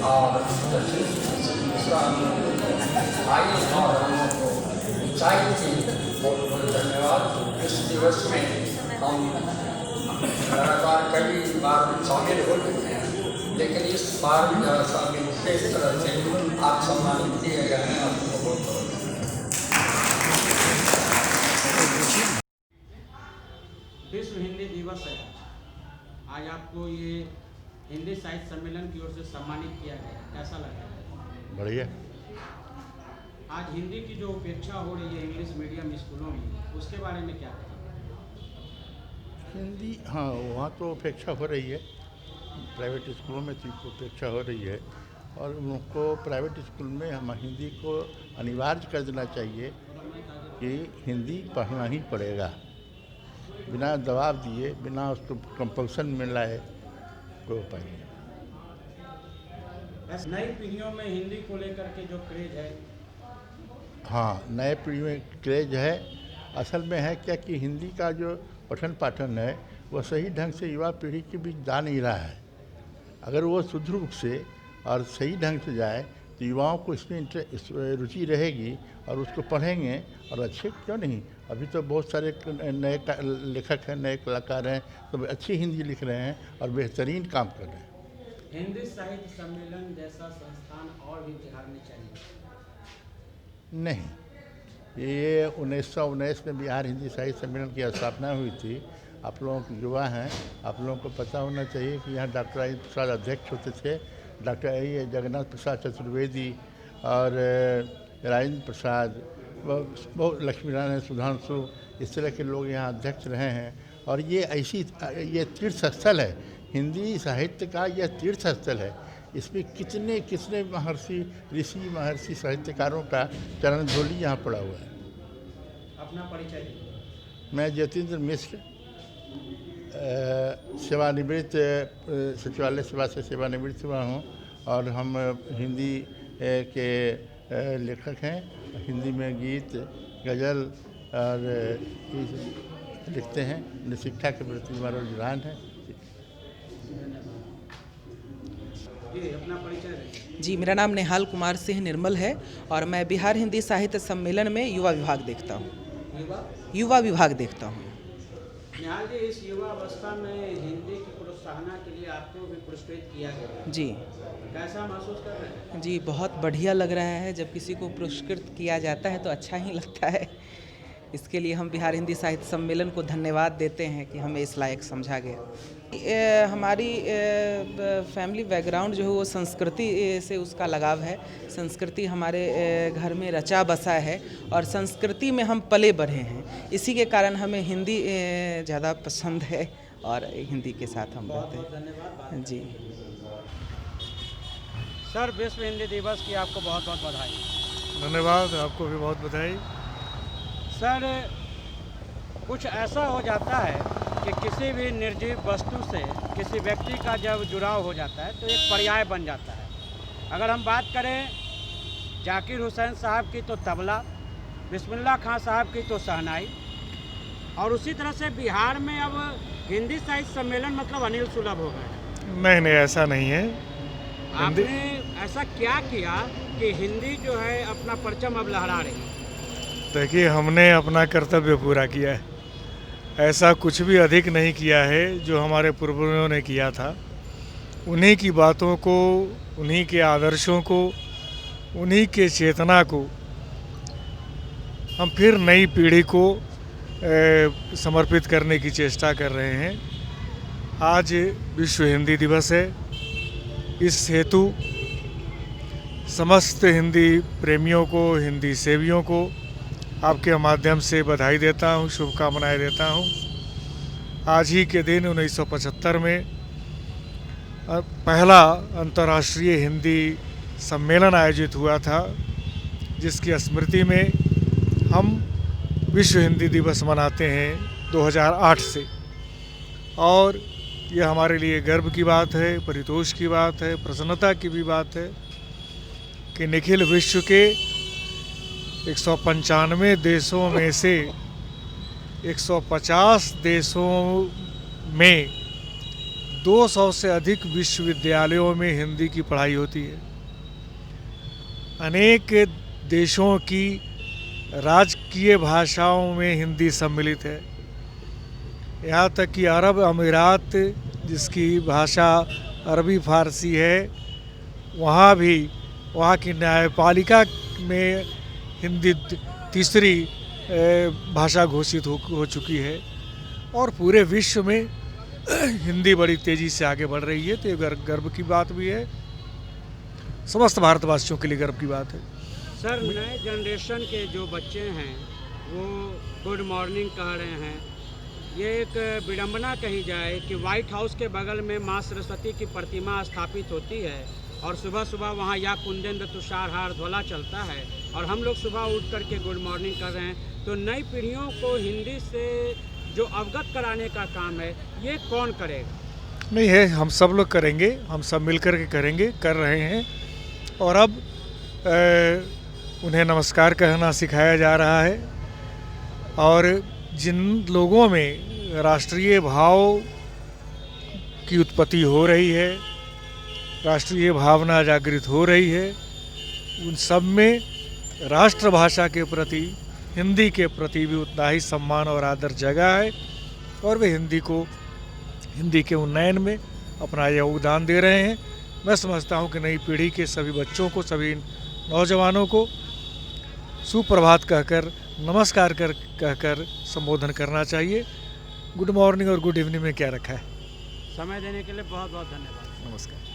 और दूसरा भाई और हमों को ऊंचाई थी। बहुत बहुत धन्यवाद। इस दिवस में हम लगातार कई बार शामिल हो चुके हैं, लेकिन इस बार शामिल विशेष तरह से आप सम्मानित किए गए हैं। आपको बहुत बहुत विश्व हिंदी दिवस है। आज आपको ये हिंदी साहित्य सम्मेलन की ओर से सम्मानित किया गया, कैसा लगा? बढ़िया। आज हिंदी की जो उपेक्षा हो रही है इंग्लिश मीडियम स्कूलों में, उसके बारे में क्या कहें? हिंदी, हाँ, वहाँ तो उपेक्षा हो रही है। प्राइवेट स्कूलों में तो उपेक्षा हो रही है और उनको प्राइवेट स्कूल में हम हिंदी को अनिवार्य कर देना चाहिए कि हिंदी पढ़ना ही पड़ेगा, बिना दबाव दिए, बिना उसको कंपल्सन में लाए कोई उपाय नहीं। नई पीढ़ियों में हिंदी को लेकर के जो क्रेज है, हाँ, नए पीढ़ी में क्रेज है। असल में है क्या कि हिंदी का जो पठन पाठन है वो सही ढंग से युवा पीढ़ी के बीच जा नहीं रहा है। अगर वो शुद्ध रूप से और सही ढंग से जाए तो युवाओं को इसमें रुचि रहेगी और उसको पढ़ेंगे और अच्छे क्यों नहीं। अभी तो बहुत सारे नए लेखक हैं, नए कलाकार हैं, तो अच्छी हिंदी लिख रहे हैं और बेहतरीन काम कर रहे हैं। हिंदी साहित्य सम्मेलन जैसा संस्थान और भी बिहार में चाहिए? नहीं, ये 1919 में बिहार हिंदी साहित्य सम्मेलन की स्थापना हुई थी। आप लोगों के युवा हैं, आप लोगों को पता होना चाहिए कि यहाँ डॉक्टर राजेंद्र प्रसाद अध्यक्ष होते थे। डॉक्टर जगन्नाथ प्रसाद चतुर्वेदी और राजेंद्र प्रसाद, बहुत लक्ष्मीनारायण सुधांशु, इस तरह के लोग यहाँ अध्यक्ष रहे हैं। और ये तीर्थ स्थल है, हिंदी साहित्य का यह तीर्थ स्थल है। इसमें कितने कितने महर्षि साहित्यकारों का चरण धूलि यहाँ पड़ा हुआ है। अपना परिचय दीजिए। मैं ज्योतिन्द्र मिश्र, सेवानिवृत्त, सचिवालय सेवा से सेवानिवृत्त हुआ हूँ और हम हिंदी के लेखक हैं। हिंदी में गीत, गज़ल और लिखते हैं। शिक्षा के प्रति हमारा रुझान है। अपना परिचय दीजिए। जी, मेरा नाम नेहाल कुमार सिंह निर्मल है और मैं बिहार हिंदी साहित्य सम्मेलन में युवा विभाग देखता हूँ। युवा विभाग देखता हूँ। निहाल जी, इस युवा अवस्था में हिंदी की प्रोत्साहन के लिए आपको भी पुरस्कृत किया गया जी। कैसा महसूस कर रहे हैं? जी, बहुत बढ़िया लग रहा है। जब किसी को पुरस्कृत किया जाता है तो अच्छा ही लगता है। इसके लिए हम बिहार हिंदी साहित्य सम्मेलन को धन्यवाद देते हैं कि हमें इस लायक समझा गया। हमारी फैमिली बैकग्राउंड जो है वो संस्कृति से उसका लगाव है। संस्कृति हमारे घर में रचा बसा है और संस्कृति में हम पले बढ़े हैं। इसी के कारण हमें हिंदी ज़्यादा पसंद है और हिंदी के साथ हम रहते हैं। धन्यवाद जी सर, विश्व हिंदी दिवस की आपको बहुत बहुत बधाई। धन्यवाद, आपको भी बहुत बधाई। सर, कुछ ऐसा हो जाता है कि किसी भी निर्जीव वस्तु से किसी व्यक्ति का जब जुड़ाव हो जाता है तो एक पर्याय बन जाता है। अगर हम बात करें जाकिर हुसैन साहब की तो तबला, बिस्मिल्लाह खां साहब की तो शहनाई, और उसी तरह से बिहार में अब हिंदी साहित्य सम्मेलन मतलब अनिल सुलभ हो गए। नहीं, ऐसा नहीं है। आपने ऐसा क्या किया कि हिंदी जो है अपना परचम अब लहरा रही है? देखिए, हमने अपना कर्तव्य पूरा किया है। ऐसा कुछ भी अधिक नहीं किया है जो हमारे पूर्वजों ने किया था। उन्हीं की बातों को, उन्हीं के आदर्शों को, उन्हीं के चेतना को हम फिर नई पीढ़ी को समर्पित करने की चेष्टा कर रहे हैं। आज विश्व हिंदी दिवस है। इस हेतु समस्त हिंदी प्रेमियों को, हिंदी सेवियों को आपके माध्यम से बधाई देता हूँ, शुभकामनाएं देता हूँ। आज ही के दिन 1975 में पहला अंतर्राष्ट्रीय हिंदी सम्मेलन आयोजित हुआ था, जिसकी स्मृति में हम विश्व हिंदी दिवस मनाते हैं 2008 से। और ये हमारे लिए गर्व की बात है, परितोष की बात है, प्रसन्नता की भी बात है कि निखिल विश्व के 195 देशों में से 150 देशों में 200 से अधिक विश्वविद्यालयों में हिंदी की पढ़ाई होती है। अनेक देशों की राजकीय भाषाओं में हिंदी सम्मिलित है। यहाँ तक कि अरब अमीरात, जिसकी भाषा अरबी फ़ारसी है, वहाँ भी वहाँ की न्यायपालिका में हिंदी तीसरी भाषा घोषित हो चुकी है और पूरे विश्व में हिंदी बड़ी तेज़ी से आगे बढ़ रही है। तो ये गर्व की बात भी है, समस्त भारतवासियों के लिए गर्व की बात है। सर, नए जनरेशन के जो बच्चे हैं वो गुड मॉर्निंग कह रहे हैं। ये एक विडंबना कही जाए कि व्हाइट हाउस के बगल में माँ सरस्वती की प्रतिमा स्थापित होती है और सुबह सुबह वहाँ या कुंदेंद्र तुषारहार ध्वला चलता है और हम लोग सुबह उठ करके गुड मॉर्निंग कर रहे हैं। तो नई पीढ़ियों को हिंदी से जो अवगत कराने का काम है, ये कौन करेगा? नहीं है, हम सब लोग करेंगे, हम सब मिलकर के करेंगे, कर रहे हैं। और अब उन्हें नमस्कार कहना सिखाया जा रहा है और जिन लोगों में राष्ट्रीय भाव की उत्पत्ति हो रही है, राष्ट्रीय भावना जागृत हो रही है, उन सब में राष्ट्रभाषा के प्रति, हिंदी के प्रति भी उतना ही सम्मान और आदर जगा है और वे हिंदी के उन्नयन में अपना योगदान दे रहे हैं। मैं समझता हूं कि नई पीढ़ी के सभी बच्चों को, सभी नौजवानों को सुप्रभात कहकर, नमस्कार कहकर संबोधन करना चाहिए। गुड मॉर्निंग और गुड इवनिंग में क्या रखा है। समय देने के लिए बहुत बहुत धन्यवाद। नमस्कार।